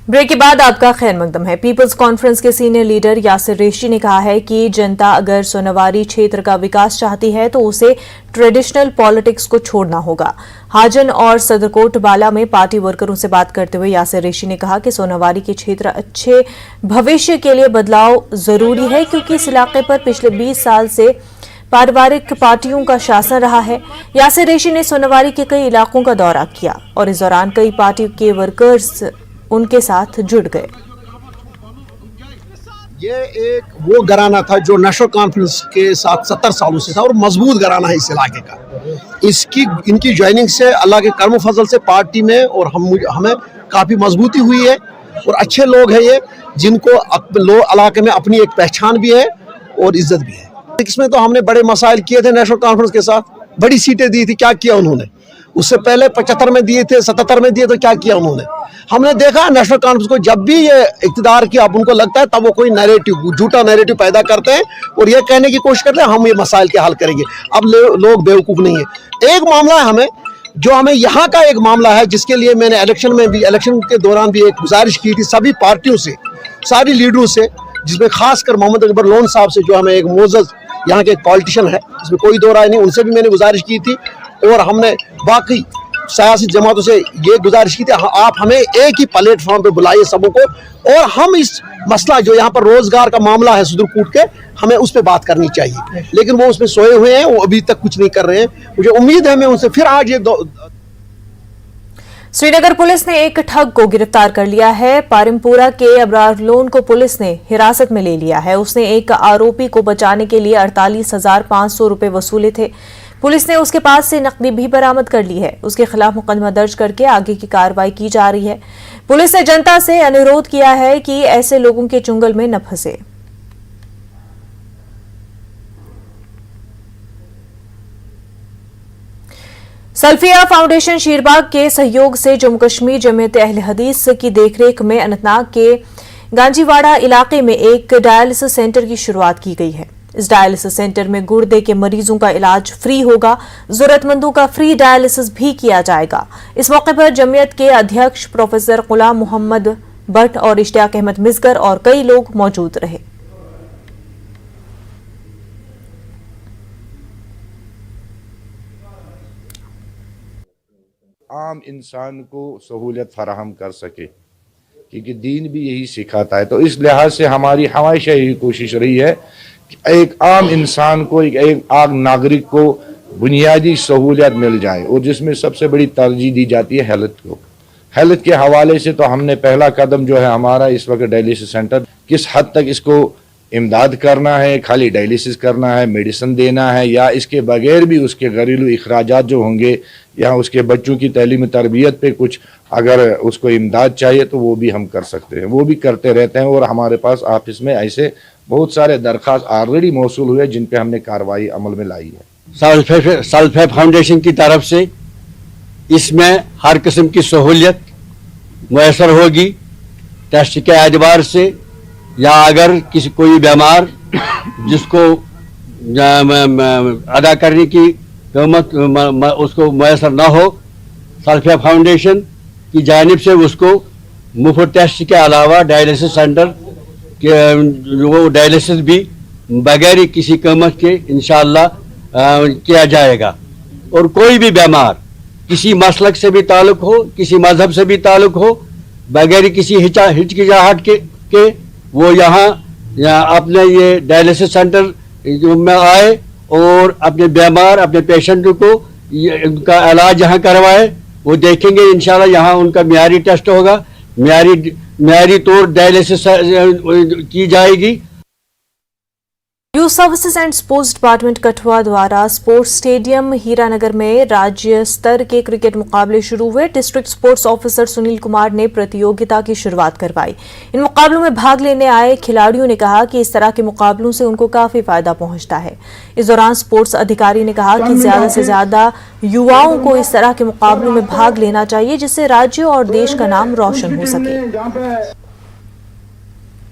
Break के बाद आपका खैर मकदम है। पीपल्स कॉन्फ्रेंस के सीनियर लीडर यासिर रेशी ने कहा है कि जनता अगर सोनावारी क्षेत्र का विकास चाहती है तो उसे ट्रेडिशनल पॉलिटिक्स को छोड़ना होगा। हाजन और सदरकोट बाला में पार्टी वर्करों से बात करते हुए यासिर रेशी ने कहा कि सोनावारी के क्षेत्र अच्छे भविष्य के लिए बदलाव जरूरी है, क्योंकि इस इलाके पर पिछले 20 साल से पारिवारिक पार्टियों का शासन रहा है। यासिर रेशी ने सोनावारी के कई इलाकों का दौरा किया और इस दौरान कई पार्टियों के वर्कर्स उनके साथ जुड़ गए। ये एक वो घराना था जो नेशनल कॉन्फ्रेंस के साथ 70 सालों से था और मजबूत घराना है इस इलाके का। इनकी ज्वाइनिंग से अल्लाह के करम फजल से पार्टी में और हमें काफ़ी मजबूती हुई है और अच्छे लोग हैं ये, जिनको इलाके में अपनी एक पहचान भी है और इज्जत भी है। इसमें तो हमने बड़े मसाइल किए थे नेशनल कॉन्फ्रेंस के साथ, बड़ी सीटें दी थी, क्या किया उन्होंने? उससे पहले 75 में दिए थे, 77 में दिए, तो क्या किया उन्होंने? हमने देखा नेशनल कॉन्फ्रेंस को जब भी ये इक़्तिदार की अब उनको लगता है तब वो कोई नैरेटिव, झूठा नैरेटिव पैदा करते हैं और ये कहने की कोशिश करते हैं हम ये मसाइल के हल करेंगे। अब लोग बेवकूफ़ नहीं है। एक मामला है हमें यहाँ का एक मामला है जिसके लिए मैंने इलेक्शन के दौरान भी एक गुजारिश की थी सभी पार्टियों से, सारी लीडरों से, जिसमें खासकर मोहम्मद अकबर लोन साहब से, जो हमें एक मोअज़्ज़ज़ यहाँ के एक पॉलिटिशियन है, इसमें कोई दो राय नहीं, उनसे भी मैंने गुजारिश की थी और हमने बाकी सियासी जमातों से ये गुजारिश की थी आप हमें एक ही प्लेटफॉर्म पे बुलाइए सबों को और हम इस मसला जो यहाँ पर रोजगार का मामला है सुदरकूट के, हमें उस पर बात करनी चाहिए। लेकिन वो उसमें सोए हुए हैं, वो अभी तक कुछ नहीं कर रहे हैं। मुझे उम्मीद है मैं उनसे फिर आज ये श्रीनगर पुलिस ने एक ठग को गिरफ्तार कर लिया है। पारिमपुरा के अबरार लोन को पुलिस ने हिरासत में ले लिया है। उसने एक आरोपी को बचाने के लिए 48,500 रुपए वसूले थे। पुलिस ने उसके पास से नकदी भी बरामद कर ली है। उसके खिलाफ मुकदमा दर्ज करके आगे की कार्रवाई की जा रही है। पुलिस ने जनता से अनुरोध किया है कि ऐसे लोगों के चुंगल में न फंसे। सल्फिया फाउंडेशन शीरबाग के सहयोग से जम्मू कश्मीर जमीयत अहले हदीस की देखरेख में अनंतनाग के गांजीवाड़ा इलाके में एक डायलिसिस सेंटर की शुरुआत की गई है। इस डायलिसिस सेंटर में गुर्दे के मरीजों का इलाज फ्री होगा, जरूरतमंदों का फ्री डायलिसिस भी किया जाएगा। इस मौके पर जमीयत के अध्यक्ष प्रोफेसर गुलाम मोहम्मद भट्ट और इश्तियाक अहमद मिसगर और कई लोग मौजूद रहे। आम इंसान को सहूलियत फराहम कर सके, क्योंकि दीन भी यही सिखाता है। तो इस लिहाज से हमारी हमेशा यही कोशिश रही है कि एक आम इंसान को, एक आम नागरिक को बुनियादी सहूलियत मिल जाए, और जिसमें सबसे बड़ी तरजीह दी जाती है हेल्थ को। हेल्थ के हवाले से तो हमने पहला कदम जो है हमारा इस वक्त डायलिसिस सेंटर, किस हद तक इसको इमदाद करना है, खाली डायलिसिस करना है, मेडिसिन देना है, या इसके बगैर भी उसके घरेलू अखराजात जो होंगे या उसके बच्चों की तालीम तरबियत पे कुछ अगर उसको इमदाद चाहिए तो वो भी हम कर सकते हैं, वो भी करते रहते हैं। और हमारे पास ऑफिस में ऐसे बहुत सारे दरख्वास्त ऑलरेडी मौसूल हुए जिन पे हमने कार्रवाई अमल में लाई है। सल्फे फाउंडेशन की तरफ से इसमें हर किस्म की सहूलियत मुयसर होगी टेस्ट के एतबार से, या अगर कोई बीमार जिसको अदा करने की कीमत उसको मुयसर न हो, सल्फिया फाउंडेशन की जानिब से उसको मुफ्त टेस्ट के अलावा डायलिसिस सेंटर के वो डायलिसिस भी बगैर किसी कीमत के इंशाअल्लाह किया जाएगा। और कोई भी बीमार किसी मसलक से भी ताल्लुक हो, किसी मजहब से भी ताल्लुक हो, बगैर किसी हिचकिचाहट के वो यहाँ अपने ये डायलिसिस सेंटर में आए और अपने बीमार, अपने पेशेंट को उनका इलाज यहाँ करवाए। वो देखेंगे इंशाल्लाह यहाँ उनका मियारी टेस्ट होगा, मियारी तौर डायलिसिस की जाएगी। Youth services and sports department Kathua द्वारा स्पोर्ट्स स्टेडियम हीरानगर में राज्य स्तर के क्रिकेट मुकाबले शुरू हुए। District sports officer Sunil Kumar ने प्रतियोगिता की शुरुआत करवाई। इन मुकाबलों में भाग लेने आए खिलाड़ियों ने कहा कि इस तरह के मुकाबलों से उनको काफी फायदा पहुंचता है। इस दौरान स्पोर्ट्स अधिकारी ने कहा कि ज्यादा से ज्यादा युवाओं को इस तरह के मुकाबलों में भाग लेना चाहिए, जिससे राज्य और देश का नाम रोशन हो सके।